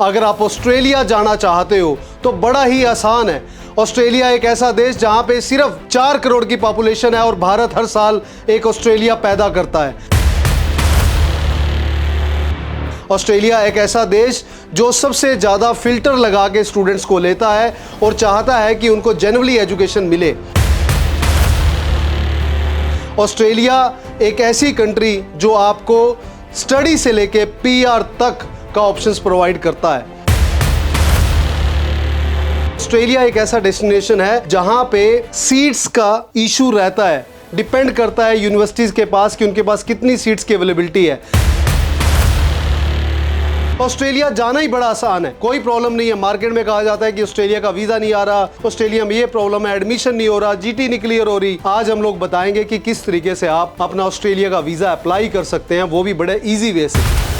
अगर आप ऑस्ट्रेलिया जाना चाहते हो तो बड़ा ही आसान है। ऑस्ट्रेलिया एक ऐसा देश जहां पे सिर्फ 4 करोड़ की पॉपुलेशन है और भारत हर साल एक ऑस्ट्रेलिया पैदा करता है। ऑस्ट्रेलिया एक ऐसा देश जो सबसे ज़्यादा फिल्टर लगा के स्टूडेंट्स को लेता है और चाहता है कि उनको जेन्युइनली एजुकेशन मिले। ऑस्ट्रेलिया एक ऐसी कंट्री जो आपको स्टडी से लेके पीआर तक का ऑप्शंस प्रोवाइड करता है। ऑस्ट्रेलिया एक ऐसा डेस्टिनेशन है जहां पे सीट्स का इशू रहता है, डिपेंड करता है यूनिवर्सिटीज के पास कि उनके पास कितनी सीट्स की अवेलेबिलिटी है। ऑस्ट्रेलिया जाना ही बड़ा आसान है, कोई प्रॉब्लम नहीं है। मार्केट में कहा जाता है कि ऑस्ट्रेलिया का वीजा नहीं आ रहा, ऑस्ट्रेलिया में ये प्रॉब्लम है, एडमिशन नहीं हो रहा, जीटी नहीं क्लियर हो रही। आज हम लोग बताएंगे कि किस तरीके से आप अपना ऑस्ट्रेलिया का वीजा अप्लाई कर सकते हैं, वो भी बड़े इजी वे से।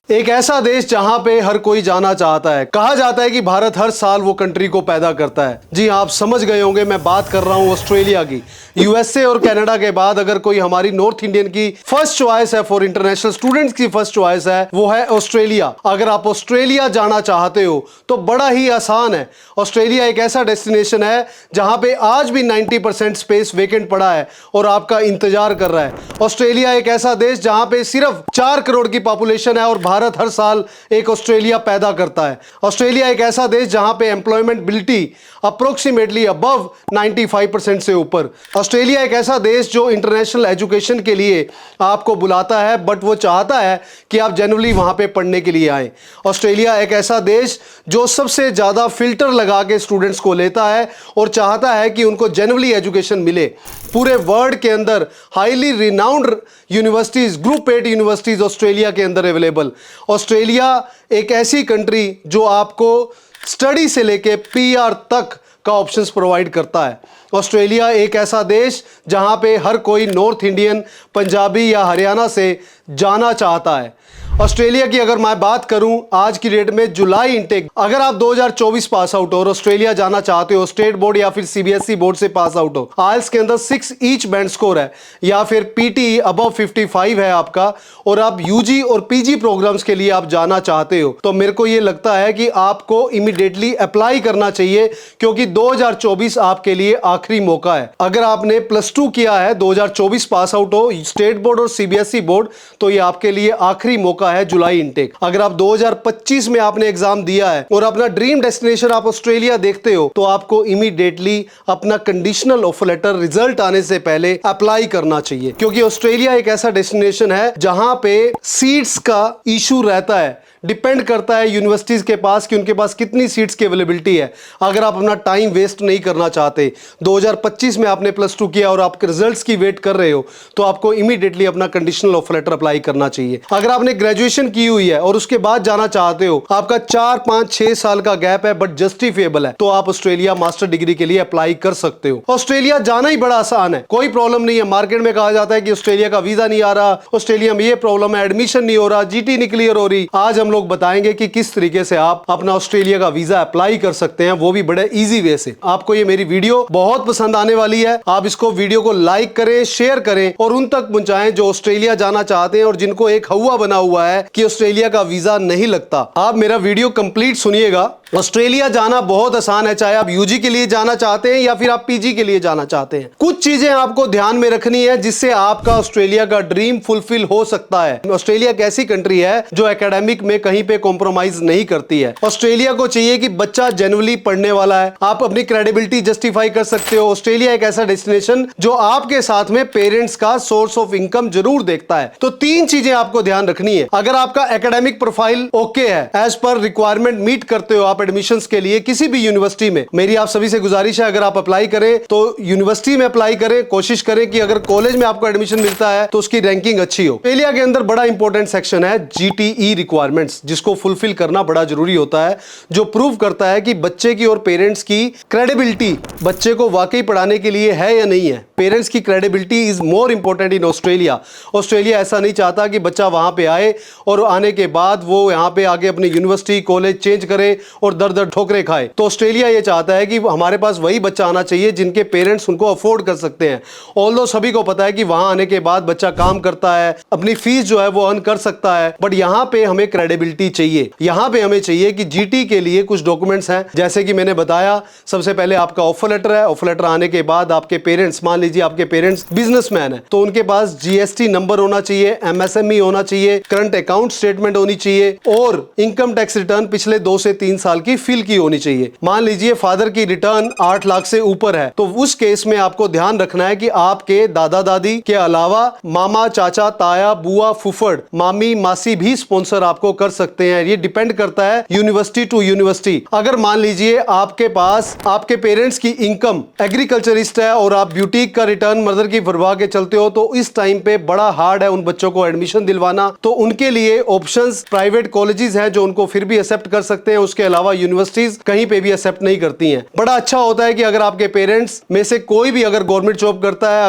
एक ऐसा देश जहां पे हर कोई जाना चाहता है। कहा जाता है कि भारत हर साल वो कंट्री को पैदा करता है। जी आप समझ गए होंगे, मैं बात कर रहा हूं ऑस्ट्रेलिया की। यूएसए और कनाडा के बाद अगर कोई हमारी नॉर्थ इंडियन की फर्स्ट चॉइस है, फॉर इंटरनेशनल स्टूडेंट्स की फर्स्ट चॉइस है, वो है ऑस्ट्रेलिया। अगर आप ऑस्ट्रेलिया जाना चाहते हो तो बड़ा ही आसान है। ऑस्ट्रेलिया एक ऐसा डेस्टिनेशन है जहां पे आज भी 90% स्पेस वेकेंट पड़ा है और आपका इंतजार कर रहा है। ऑस्ट्रेलिया एक ऐसा देश जहां पे सिर्फ 4 करोड़ की पॉपुलेशन है और भारत हर साल एक ऑस्ट्रेलिया पैदा करता है। ऑस्ट्रेलिया एक ऐसा देश जहां पे एम्प्लॉयमेंटबिलिटी अप्रोक्सीमेटली अबव 95% से ऊपर। ऑस्ट्रेलिया एक ऐसा देश जो इंटरनेशनल एजुकेशन के लिए आपको बुलाता है, बट वो चाहता है कि आप जेन्युइनली वहां पे पढ़ने के लिए आए। ऑस्ट्रेलिया एक ऐसा देश जो सबसे ज्यादा फिल्टर लगा के स्टूडेंट्स को लेता है और चाहता है कि उनको जेन्युइनली एजुकेशन मिले। पूरे वर्ल्ड के अंदर highly renowned universities, group 8 universities Australia के अंदर अवेलेबल। ऑस्ट्रेलिया एक ऐसी कंट्री जो आपको स्टडी से लेके पीआर तक का ऑप्शंस प्रोवाइड करता है। ऑस्ट्रेलिया एक ऐसा देश जहां पे हर कोई नॉर्थ इंडियन, पंजाबी या हरियाणा से जाना चाहता है। ऑस्ट्रेलिया की अगर मैं बात करूं आज की डेट में जुलाई इनटेक, अगर आप 2024 पास आउट हो और ऑस्ट्रेलिया जाना चाहते हो, स्टेट बोर्ड या फिर सीबीएसई बोर्ड से पास आउट हो, आइल्स के अंदर 6 ईच बैंड स्कोर है या फिर पीटी अबव 55 है आपका, और आप यूजी और पीजी प्रोग्राम्स के लिए आप जाना चाहते हो, तो मेरे को ये लगता है कि आपको इमीडिएटली अप्लाई करना चाहिए, क्योंकि 2024 आपके लिए आखिरी मौका है। अगर आपने +2 किया है, 2024 पास आउट हो, स्टेट बोर्ड और सीबीएसई बोर्ड, तो ये आपके लिए आखिरी मौका है जुलाई इनटेक। अगर आप 2025 में आपने एग्जाम दिया है और अपना ड्रीम डेस्टिनेशन आप ऑस्ट्रेलिया देखते हो, तो आपको इमीडिएटली अपना कंडीशनल ऑफर लेटर रिजल्ट आने से पहले अप्लाई करना चाहिए, क्योंकि ऑस्ट्रेलिया एक ऐसा डेस्टिनेशन है जहां पे सीट्स का इशू रहता है, डिपेंड करता है यूनिवर्सिटीज के पास कि उनके पास कितनी सीट्स की अवेलेबिलिटी है। अगर आप अपना टाइम वेस्ट नहीं करना चाहते, 2025 में आपने +2 किया और आपके रिजल्ट्स की वेट कर रहे हो, तो आपको इमीडिएटली अपना कंडीशनल ऑफर लेटर अप्लाई करना चाहिए। अगर आपने ग्रेजुएशन की हुई है और उसके बाद जाना चाहते हो, आपका 4, 5, 6 साल का गैप है बट जस्टिफिएबल है, तो आप ऑस्ट्रेलिया मास्टर डिग्री के लिए अप्लाई कर सकते हो। ऑस्ट्रेलिया जाना ही बड़ा आसान है, कोई प्रॉब्लम नहीं है। मार्केट में कहा जाता है कि ऑस्ट्रेलिया का वीजा नहीं आ रहा, ऑस्ट्रेलिया में ये प्रॉब्लम है, एडमिशन नहीं हो रहा, जीटी नहीं क्लियर हो रही। आज हम लोग बताएंगे कि किस तरीके से आप अपना ऑस्ट्रेलिया का वीजा अप्लाई कर सकते हैं, वो भी बड़े इजी वे से। आपको ये मेरी वीडियो बहुत पसंद आने वाली है। आप इसको वीडियो को लाइक करें, शेयर करें और उन तक पहुंचाएं जो ऑस्ट्रेलिया जाना चाहते हैं और जिनको एक हवा बना हुआ है कि ऑस्ट्रेलिया का वीजा नहीं लगता। आप मेरा वीडियो कंप्लीट सुनिएगा। ऑस्ट्रेलिया जाना बहुत आसान है, चाहे आप यूजी के लिए जाना चाहते हैं या फिर आप पीजी के लिए जाना चाहते हैं। कुछ चीजें आपको ध्यान में रखनी है जिससे आपका ऑस्ट्रेलिया का ड्रीम फुलफिल हो सकता है। ऑस्ट्रेलिया एक ऐसी कंट्री है जो एकेडमिक में कहीं पे कॉम्प्रोमाइज नहीं करती है। ऑस्ट्रेलिया को चाहिए कि बच्चा जेन्युइनली पढ़ने वाला है, आप अपनी क्रेडिबिलिटी जस्टिफाई कर सकते हो। ऑस्ट्रेलिया एक ऐसा डेस्टिनेशन जो आपके साथ में पेरेंट्स का सोर्स ऑफ इनकम जरूर देखता है। तो 3 चीजें आपको ध्यान रखनी है। अगर आपका एकेडमिक प्रोफाइल ओके है, एज पर रिक्वायरमेंट मीट करते हो आप एडमिशंस के लिए किसी भी यूनिवर्सिटी में, मेरी आप सभी से गुजारिश है, अगर आप अप्लाई करें तो यूनिवर्सिटी में अप्लाई करें। कोशिश करें कि अगर कॉलेज में आपको एडमिशन मिलता है तो उसकी रैंकिंग अच्छी हो। ऑस्ट्रेलिया के अंदर बड़ा इंपॉर्टेंट सेक्शन है जीटीई रिक्वायरमेंट्स, जिसको फुलफिल करना बड़ा जरूरी होता है, जो प्रूव करता है कि बच्चे की और पेरेंट्स की क्रेडिबिलिटी बच्चे को वाकई पढ़ाने के लिए है या नहीं है। पेरेंट्स की credibility is more important in Australia. Australia ऐसा नहीं चाहता कि बच्चा वहां पे आए और आने के बाद वो यहां पे आगे अपनी यूनिवर्सिटी, कॉलेज चेंज करे और दर दर ठोकरे खाए। तो ऑस्ट्रेलिया ये चाहता है कि हमारे पास वही बच्चा आना चाहिए जिनके पेरेंट्स उनको अफोर्ड कर सकते हैं। ऑल्दो सभी को पता है कि वहां आने के बाद बच्चा काम करता है, अपनी फीस जो है वो अर्न कर सकता है, बट यहां पे हमें क्रेडिबिलिटी चाहिए। यहां पे हमें चाहिए कि जीटी के लिए कुछ डॉक्यूमेंट्स हैं, जैसे कि मैंने बताया, सबसे पहले आपका ऑफर लेटर है। ऑफर लेटर आने के बाद आपके पेरेंट्स, मान लीजिए आपके पेरेंट्स बिजनेसमैन है, तो उनके पास जीएसटी नंबर होना चाहिए, एमएसएमई होना चाहिए, करंट अकाउंट स्टेटमेंट होनी चाहिए और इनकम टैक्स रिटर्न पिछले 2 से 3 साल की फिल की होनी चाहिए। मान लीजिए फादर की रिटर्न 8 लाख से ऊपर है, तो उस केस में आपको ध्यान रखना है कि आपके दादा दादी के अलावा मामा, चाचा, ताया, बुआ, फुफड़, मामी, मासी भी स्पॉन्सर आपको कर सकते हैं। ये डिपेंड करता है यूनिवर्सिटी टू यूनिवर्सिटी। अगर मान लीजिए आपके पास आपके पेरेंट्स की इनकम एग्रीकल्चरिस्ट है और आप ब्यूटीक का रिटर्न मदर की भरवा के चलते हो, तो इस टाइम पे बड़ा हार्ड है उन बच्चों को एडमिशन दिलवाना। तो उनके लिए ऑप्शंस प्राइवेट कॉलेजेस हैं जो उनको फिर भी एक्सेप्ट कर सकते हैं, उसके अलावा यूनिवर्सिटीज कहीं पे भी एक्सेप्ट नहीं करती हैं। बड़ा अच्छा होता है कि अगर आपके पेरेंट्स में से कोई भी अगर गवर्नमेंट जॉब करता है,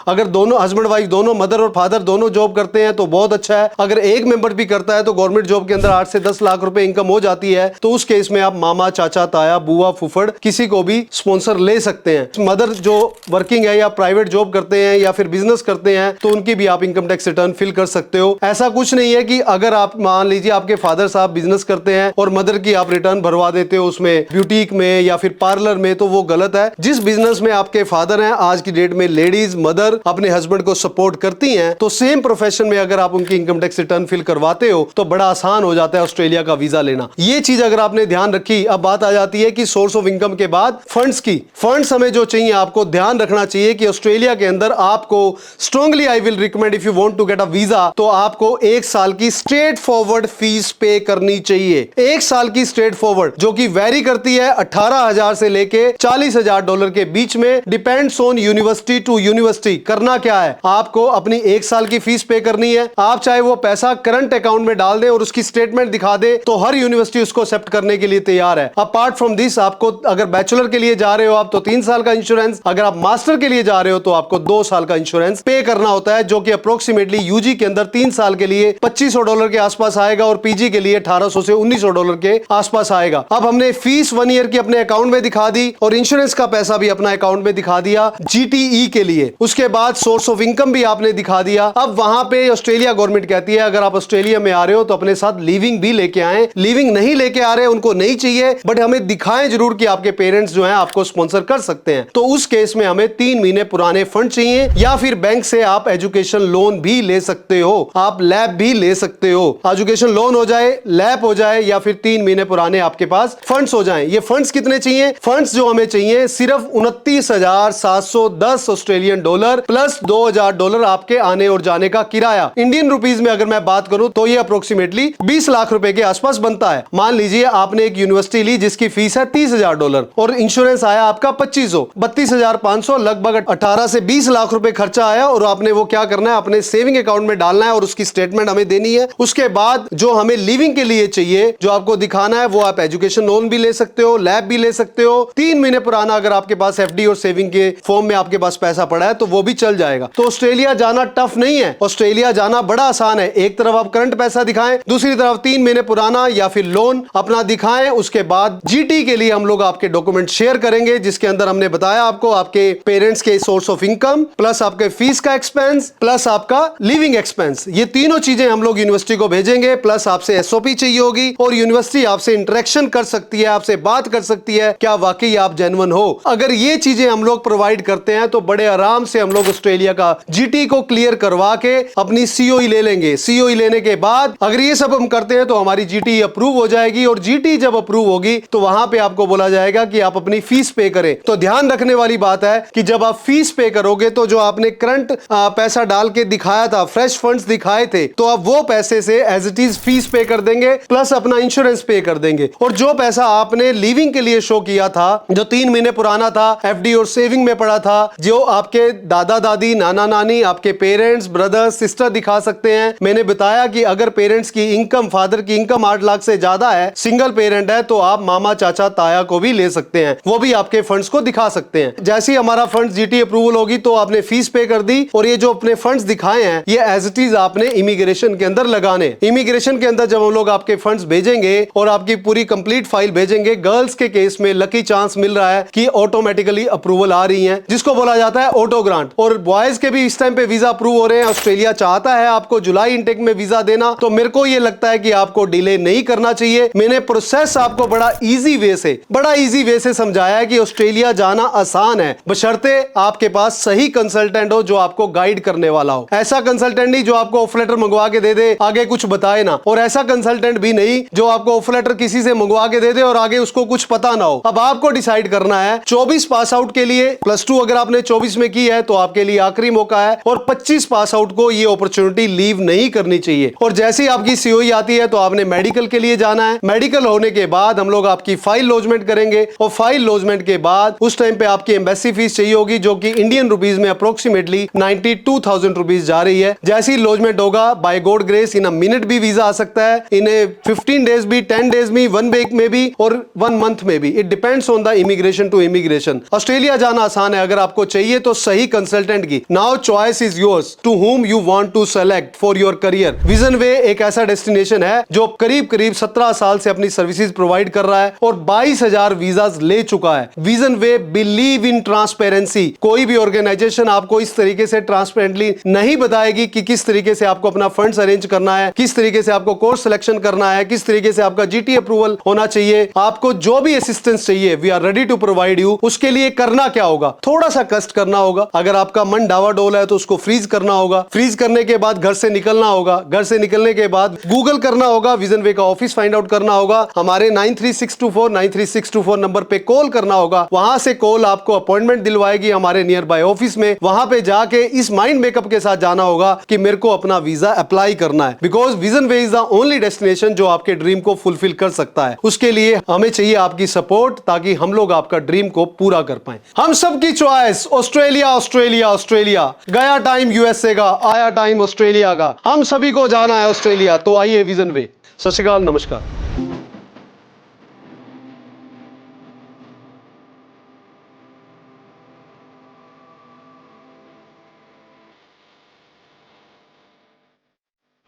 अगर दोनों हस्बैंड वाइफ दोनों, मदर और फादर दोनों जॉब करते हैं तो बहुत अच्छा है। अगर एक मेंबर भी करता है तो गवर्नमेंट जॉब के अंदर 8 से 10 लाख रुपए इनकम हो जाती है, तो उस केस में आप मामा, चाचा, ताया, बुआ, फुफड़ किसी को भी स्पॉन्सर ले सकते हैं। मदर जो वर्किंग है या प्राइवेट जॉब करते हैं या फिर बिजनेस करते हैं तो उनकी भी आप इनकम टैक्स रिटर्न फिल कर सकते हो। ऐसा कुछ नहीं है कि अगर आप मान लीजिए आपके फादर साहब बिजनेस करते हैं और मदर की आप रिटर्न भरवा देते हो उसमें ब्यूटीक में या फिर पार्लर में, तो वो गलत है। जिस बिजनेस में आपके फादर हैं, आज की डेट में लेडीज मदर अपने हस्बैंड को सपोर्ट करती हैं, तो सेम प्रोफेशन में अगर आप उनकी इनकम टैक्स रिटर्न फिल करवाते हो तो बड़ा आसान हो जाता है ऑस्ट्रेलिया का वीजा लेना। ये चीज अगर आपने ध्यान रखी। अब बात आ जाती है कि सोर्स ऑफ इनकम के बाद फंड्स की। फंड्स हमें जो चाहिए, आपको ध्यान रखना चाहिए कि ऑस्ट्रेलिया के अंदर आपको strongly I will recommend if you want to get a visa, तो आपको 1 साल की स्ट्रेट फॉरवर्ड फीस पे करनी चाहिए। 1 साल की स्ट्रेट फॉरवर्ड, जो कि वेरी करती है 18,000 से लेके $40,000 के बीच में, depends on university to university. करना क्या है, आपको अपनी 1 साल की फीस पे करनी है। आप चाहे वो पैसा करंट अकाउंट में डाल दें और उसकी स्टेटमेंट दिखा दे तो हर यूनिवर्सिटी उसको एक्सेप्ट करने के लिए तैयार है। अपार्ट फ्रॉम दिस, आपको अगर बैचलर के लिए जा रहे हो आप तो 3 साल का इंश्योरेंस, अगर आप मास्टर के लिए जा रहे हो तो आपको 2 साल का इंश्योरेंस पे करना होता है, जो कि अप्रोक्सीमेटली यूजी के अंदर 3 साल के लिए $2,500 के आसपास आएगा और पीजी के लिए $1,800 से $1,900 के आसपास आएगा। अब हमने फीस 1 ईयर की अपने अकाउंट में दिखा दी और इंश्योरेंस का पैसा भी अपना अकाउंट में दिखा दिया जीटीई के लिए। उसके बाद सोर्स ऑफ इनकम भी आपने दिखा दिया। अब वहां पे ऑस्ट्रेलिया गवर्नमेंट कहती है अगर आप ऑस्ट्रेलिया में आ रहे हो तो अपने साथ लिविंग भी लेके आए। लिविंग नहीं लेके आ रहे, उनको नहीं चाहिए, बट हमें दिखाएं जरूर कि आपके पेरेंट्स जो हैं आपको स्पॉन्सर कर सकते हैं। तो उस केस में हमें 3 महीने पुराने फंड चाहिए, या फिर बैंक से आप एजुकेशन लोन भी ले सकते हो, आप लैब भी ले सकते हो। एजुकेशन लोन हो जाए, लैब हो जाए, या फिर 3 महीने पुराने आपके पास फंड्स हो जाएं। ये फंड्स कितने चाहिए? फंड्स जो हमें चाहिए सिर्फ $29,710 ऑस्ट्रेलियन डॉलर प्लस $2,000 आपके आने और जाने का किराया। इंडियन रुपीज में अगर मैं बात करूं तो ये अप्रोक्सीमेटली 20 लाख रुपए के आसपास बनता है। मान लीजिए आपने एक यूनिवर्सिटी ली जिसकी फीस है $30,000 और इंश्योरेंस आया आपका 2500, 32,500, लगभग 18 से 20 लाख रुपए खर्चा आया और आपने वो क्या करना है, अपने सेविंग अकाउंट में डालना है और उसकी स्टेटमेंट हमें देनी है। उसके बाद जो हमें लिविंग के लिए चाहिए, जो आपको दिखाना है, वो आप एजुकेशन लोन भी ले सकते हो, लैब भी ले सकते हो। 3 महीने पुराना अगर आपके पास एफडी और सेविंग के फॉर्म में आपके पास पैसा पड़ा है तो वो भी चल जाएगा। तो ऑस्ट्रेलिया जाना टफ नहीं है, ऑस्ट्रेलिया जाना बड़ा आसान है। एक तरफ आप करंट पैसा दिखाएं, दूसरी तरफ 3 महीने पुराना या फिर लोन अपना दिखाएं। उसके बाद जीटी के लिए हम लोग आपके डॉक्यूमेंट शेयर करेंगे, जिसके अंदर हमने बताया आपको आपके पेरेंट्स के सोर्स ऑफ इनकम प्लस आपके फीस का एक्सपेंस प्लस आपका लिविंग एक्सपेंस, ये तीनों चीजें हम लोग यूनिवर्सिटी को भेजेंगे। प्लस आपसे एसओपी चाहिए होगी और यूनिवर्सिटी आपसे इंटरेक्शन कर सकती है, आपसे बात कर सकती है क्या वाकई आप जेन्युइन हो। अगर ये चीजें हम लोग प्रोवाइड करते हैं तो बड़े आराम से हम लोग ऑस्ट्रेलिया का जीटी को क्लियर करवा के अपनी सीओई ले लेंगे। सीओई लेने के बाद अगर ये सब हम करते हैं तो हमारी जीटी अप्रूव हो जाएगी और जीटी जब अप्रूव होगी तो वहां पे आपको बोला जाएगा कि आप अपनी फीस पे करें। तो ध्यान रखने वाली बात है कि जब आप फीस पे करोगे तो जो आपने करंट पैसा डाल के दिखाया था, फ्रेश फंड्स दिखाए थे, तो आप वो पैसे से एज इट इज फीस पे कर देंगे प्लस अपना इंश्योरेंस पे कर देंगे। और जो पैसा आपने लिविंग के लिए शो किया था, जो 3 महीने पुराना था, एफडी और सेविंग में पड़ा था, जो आपके दादा दादी, नाना नानी, आपके पेरेंट्स, ब्रदर, सिस्टर दिखा सकते हैं। मैंने बताया कि अगर पेरेंट्स की इनकम, फादर की इनकम 8 लाख से ज्यादा है, सिंगल पेरेंट है, तो आप मामा, चाचा, ताया को भी ले सकते हैं, वो भी आपके फंड्स को दिखा सकते हैं। जैसे ही हमारा फंड जीटी अप्रूवल होगी तो आपने फीस पे कर दी और ये जो अपने फंड्स दिखाए हैं ये एज इट इज आपने इमिग्रेशन के अंदर लगाने। इमिग्रेशन के अंदर जब हम लोग आपके फंड्स भेजेंगे और आपकी आपकी पूरी कंप्लीट फाइल भेजेंगे। गर्ल्स के केस में लकी चांस मिल रहा है कि ऑटोमेटिकली अप्रूवल आ रही है, जिसको बोला जाता है ऑटो ग्रांट। और बॉयज के भी इस टाइम पे वीजा अप्रूव हो रहे हैं। ऑस्ट्रेलिया चाहता है आपको जुलाई इनटेक में वीजा देना, तो मेरे को ये लगता है कि आपको डिले नहीं करना चाहिए। मैंने प्रोसेस आपको बड़ा इजी वे से समझाया है कि ऑस्ट्रेलिया जाना आसान है, बशर्ते आपके पास सही कंसल्टेंट हो जो आपको गाइड करने वाला हो। ऐसा कंसल्टेंट नहीं जो आपको ऑफर लेटर मंगवा के दे दे, आगे कुछ बताए ना, और ऐसा कंसल्टेंट भी नहीं जो आपको ऑफर लेटर किसी से मंगवा के दे दे और आगे उसको कुछ पता ना हो। अब आपको डिसाइड करना है। 24 पास आउट के लिए, +2 अगर आपने 24 में की है तो आपके लिए आखिरी मौका है, और 25 पास आउट को ये अपॉर्चुनिटी लीव नहीं करनी चाहिए। और जैसे ही आपकी सीओई आती है तो आपने मेडिकल के लिए जाना है। मेडिकल होने के बाद हम लोग आपकी फाइल लॉजमेंट करेंगे, और फाइल लॉजमेंट के बाद उस टाइम पे आपकी एम्बेसी फीस चाहिए होगी, जो कि इंडियन रुपीज में अप्रोक्सीमेटली 92,000 रुपीज जा रही है। जैसे ही लॉजमेंट होगा, by God grace in a minute भी वीजा आ सकता है, इन 15 डेज भी, 10 डेज में, 1 वीक में भी, और 1 मंथ में भी। It depends on the immigration to immigration. Australia जाना आसान है अगर आपको चाहिए तो सही कंसल्टेंट की। Now choice is yours to whom you want to select for your career। Vision Way एक ऐसा डेस्टिनेशन है जो करीब 17 साल से अपनी सर्विसेज प्रोवाइड कर रहा है और 22,000 वीजाज ले चुका है। Vision way believe in transparency. कोई भी ऑर्गेनाइजेशन आपको इस तरीके से ट्रांसपेरेंटली नहीं बताएगी कि किस तरीके से आपको अपना फंड्स अरेंज करना है, किस तरीके से आपको कोर्स सिलेक्शन करना है, किस तरीके से आपका जीटी अप्रूवल होना चाहिए। आपको जो भी असिस्टेंस चाहिए, we are ready to provide you. उसके लिए करना क्या होगा? थोड़ा सा कष्ट करना होगा। अगर आपका मन डावाडोल है तो उसको फ्रीज करना होगा। फ्रीज करने के बाद घर से निकलना होगा। घर से निकलने के बाद गूगल करना होगा, विजन वे का ऑफिस फाइंड आउट करना होगा। हमारे 9362493624 नंबर पे कॉल करना होगा। वहां से कॉल आपको अपॉइंटमेंट दिलवाएगी हमारे नियर बाय ऑफिस में। वहां पे जाके इस माइंड मेकअप के साथ जाना होगा कि मेरे को अपना वीजा अप्लाई करना है, because vision way is the only destination जो आपके ड्रीम को फुलफिल कर सकता है। उसके लिए हमें चाहिए आपकी सपोर्ट, ताकि हम लोग आपका ड्रीम को पूरा कर पाए। हम सबकी चॉइस ऑस्ट्रेलिया, ऑस्ट्रेलिया, ऑस्ट्रेलिया। गया टाइम यूएसए का, आया टाइम ऑस्ट्रेलिया का। हम सभी को जाना है ऑस्ट्रेलिया, तो आइए विजन वे। सत श्री अकाल, नमस्कार।